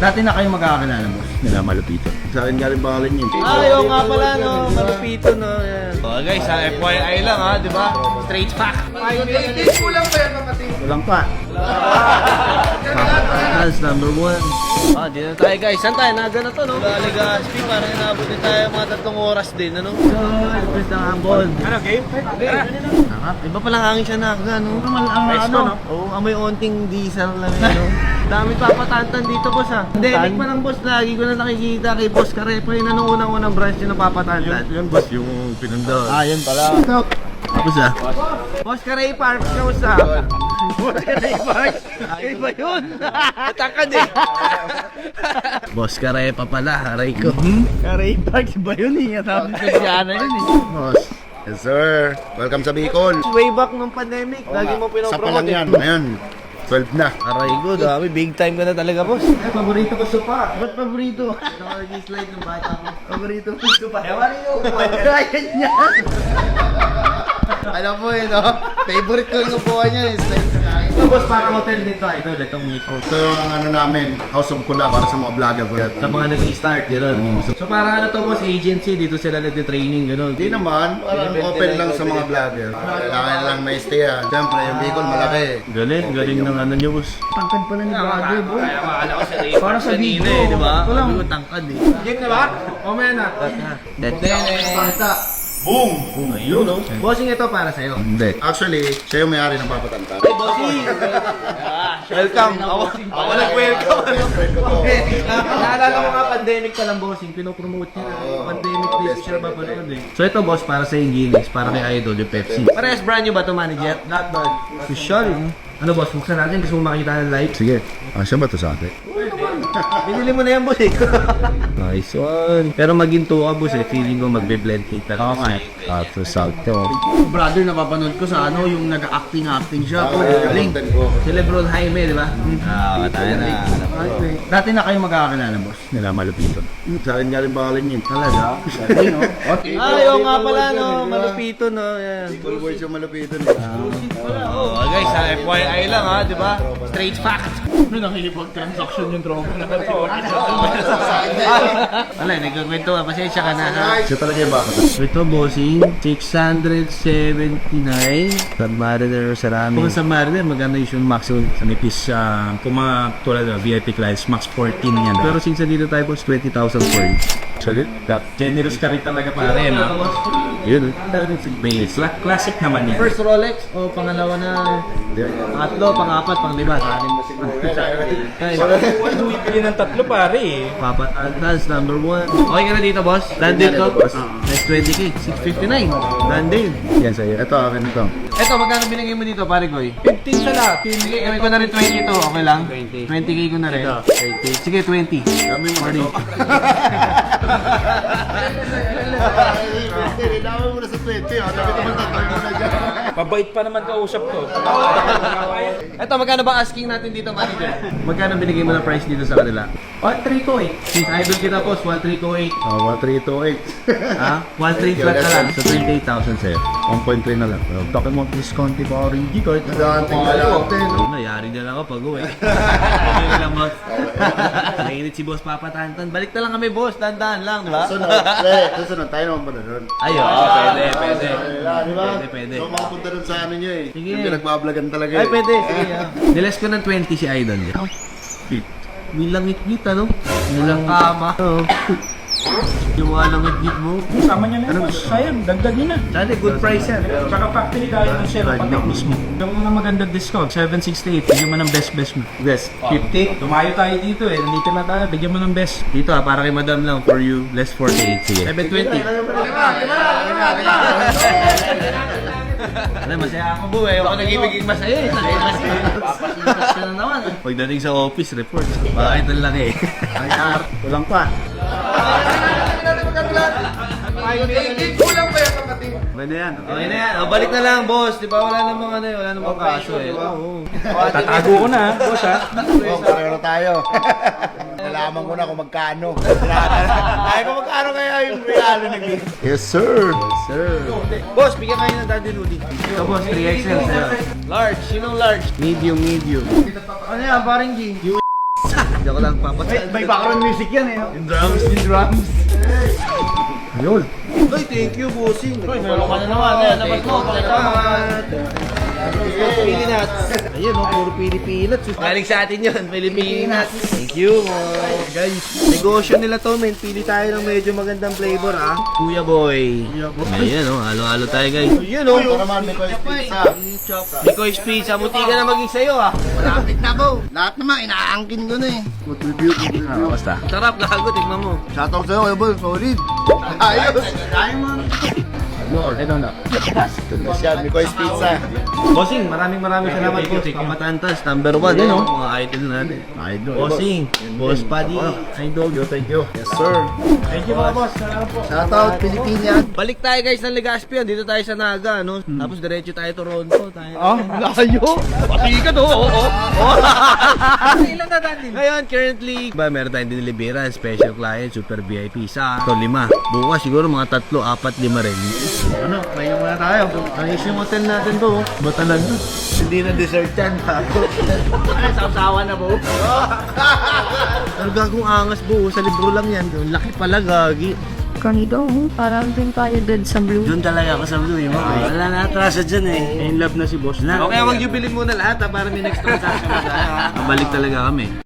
Dati na kayo magkakakilala, boss? Nila malupito. Sa akin galing pangalan yun. Ayaw nga pala, no? Malupito, no? Yan. Oh, guys, ha, FYI lang, ha? Di ba? Straight fact. Walang pa. That's number 1. Ah, di na tayo, guys. Saan tayo? Naga na to, no? Legazpi, parang inabot din tayo mga 3 oras din, ano? So, lapit ng ambon. Ano, game? Iba palang hangin siya naga, no? Ano? Oo, amoy onting diesel lang yun, no? Dami papatantan dito, boss, ha? Hindi, pa lang, boss. Lagi ko na nakikita kay Boss Carepo yun. Anong unang-unang branch yung napapatantan? Yun boss, yung pinunda. Ah, yun pala. Tapos ah. Boss Carepo, Parks, kamusta? Boss Carepo, Parks? Iba yun. Natakad eh. Boss Carepo pala, aray ko. Karay Parks ba yun eh? Sabi ko si Ana yun eh. Boss. Yes sir. Welcome sa Bicol. Way back nung pandemic, lagi mo Sa pa lang pinopromote. yan. Ngayon, 12 na. Aray ko, dami. Big time ka na talaga, boss. Paborito ko sopa. Ba't paborito? Nakag-slide ng bata ko. Paborito ko pa. Ewan niyo. Kaya niya. Alam mo yun, no? Favorite ko yung upuan niya, slide sa langit. Ito, boss, parang hotel dito. Ito, itong mismo. Ito yung ano namin, House of Kula para sa mga vlogger ko. Sa mga nag-i-start, gano'n. So parang ano to, boss, agency, dito sila nag-training, gano'n. Hindi naman, parang open lang sa mga vlogger. Kailangan lang may stay yan. Siyempre, yung Bicol malaki. Galing ng ano niyo, boss. Tangkad pala ni Brother, boy. Para sa video, eh, di ba? Ito lang. Sabi ko, tangkad eh. Game na ba? O, may na. Boom! Ayun, no? Bossing ito para sa'yo. Hindi. Actually, siya yung may-ari ng Papatanta. Bossing! Welcome! Ako nag-welcome! Naalala ko nga pandemic pa lang, bossing. Pinopromote niya. Pandemic please siya ba panood eh. So ito, boss, para sa yung Guinness, para kay Idol, yung Pepsi. Parehas brand new ba ito, manager? Not bad. Official. Ano, boss? Buksan natin. Gusto mo makita ng live? Sige. Siya ba ito sa akin? Binili mo na yan, boss eh. Nice one. Pero maginto ka, boss eh. Feeling ko magbe-blend cake talaga. Okay. Tapos salto. Brother, napapanood ko sa ano, yung nag-acting siya. Galing. Si Lebron Jaime, di ba? Tayo na. Dati na kayo magkakakilala, boss? Nila malupito. Sa akin galing pangalan yun. Talaga? Ayaw nga pala, no? Malupito, no? Yan. Full words yung malupito. Oh, guys, FYI lang, ha? Di ba? Straight fact. Ano, nakikipag-transaction yung tropa na Wala, nagkakwento ka. Pasensya ka na, ha? Siya talaga yung bakit. So ito, bossing, 679 Submariner Ceramic. Kung Submariner, maganda yung maximum sa nipis kung mga tulad na VIP clients, max 14 yan. Pero since dito tayo, boss, 20,000 for you. Salit? Generous ka rin talaga pare, no? Yun. Base. Classic naman yan. First Rolex o pangalawa na pangatlo, pangapat, panglima. Bibili ng 3 pare eh. Papa Advance number 1. Okay ka na dito, boss? Landed ko? Next 20k, 659. Landed. Yan sa'yo. Ito, akin ito. Eto, magkano binigay mo dito, pare Goy? 15 sa lahat. Sige, gawin ko na rin 20 to. Okay lang? 20k ko na rin. 20. Sige, 20. Kami mo ito. Dami mo na sa 20. Dapat naman tatay mo na dyan. Pabait pa naman kausap ko. Eto, magkano ba asking natin dito, manager? Magkano binigay mo na price dito sa kanila? 1,3 ko eh. Since idol kita, boss, 1,3 ko eh. 1328. Ha? 1,3 flat na lang. So, 28,000 sa'yo. 1.3 na lang. Pero talking about discount pa rin. Hindi kahit nadating ka lang. Nayari na lang ako pag-uwi. Hindi na lang, boss. Nainit si boss papatantan. Balik na lang kami, boss. Dandan lang, di ba? Susunod, tayo naman ba na doon? Ayun, pwede. Di ba? Pwede. So, makapunta doon sa ano nyo eh. Sige. Yung pinagbablagan talaga Ay, eh. pwede. Sige, niles ko ng 20 si Idol. Bilang ngit-ngit, ano? Bilang kama. Oo. Yung mga langit-ngit mo. Sama niya na yun. Sayang, dagdag niya na. Dati, good price yan. Tsaka factory galing ng Sierra Patek mismo. Yung mga magandang discount, 768. Bigyan mo ng best mo. Yes, 50. Dumayo tayo dito eh. Nandito na tayo. Bigyan mo ng best. Dito para kay madam lang. For you, less 48. Sige. 720. Alam, masaya ako, buhay. Ako nag-ibiging masaya eh. Papasitas ka na naman. Pagdating sa office, report. Bakit ang laki eh. Walang pa. Pwede yan. Okay na yan. O, balik na lang, boss. Di ba wala namang ano eh. Wala namang kaso eh. Oo. Tatago ko na, boss ha. Pareho tayo. Nalaman ko na kung magkano. Ay, kung magkano kaya yung regalo nagbigay. Yes, sir. Boss, bigyan kayo ng Daddy Rudy. Ito, boss. 3XL sa'yo. Large, sinong large? Medium. Ano yan, parang G? Diyan ko lang papatay. May background music yan eh. Yung drums. Ayun. Ay, thank you, bossing. Uy, meron ka na naman. Ayan, labas mo. Pili nuts. Ayun, oh, puro pili nuts. Galing sa atin yun, pili nuts. Thank you, guys. Negosyo nila to, men. Pili tayo ng medyo magandang flavor, ah. Kuya Boy. Ayan, oh, halo-halo tayo, guys. Ayan, oh. Para man, may Koy's Pizza. Mikoy's Pizza, buti ka na maging sa'yo, ah. Malapit na po. Lahat naman, inaangkin ko na eh. Good review. Basta. Sarap, gago, tignan mo. Shoutout sa'yo, Kuya Boy. Solid. Ayos. Ito na. Tapos yan, may Koy's Pizza. Bossing, maraming salamat po. Kapatantas, number 1, yan, oh. Mga idol natin. Idol. Bossing, Boss Paddy, idol. Thank you. Yes, sir. Thank you mga boss. Salamat po. Shoutout, Pilipinas. Balik tayo guys ng Legazpi, dito tayo sa Naga, no? Tapos diretso tayo Toronto. Tayo. Layo. Pati ka to, oo. Ilan na daan din? Ngayon, currently, meron tayong diniliberan, special client, super VIP, sa ito 5. Bukas siguro mga 3, 4, 5 rin. Ano, kaya muna tayo. Ayos yung hotel natin to. Ba talaga? Hindi na dessert yan. Ay, sausawa na po. Pero gagong angas buo, sa libro lang yan. Laki pala, gagi. Kanito, parang din tayo dead sa blue. Doon talaga ako sa blue, mo. Wala na atrasa dyan eh. In love na si boss na. Okay, wag yung bilhin muna lahat ha, para may next transaction na tayo ha. Balik talaga kami.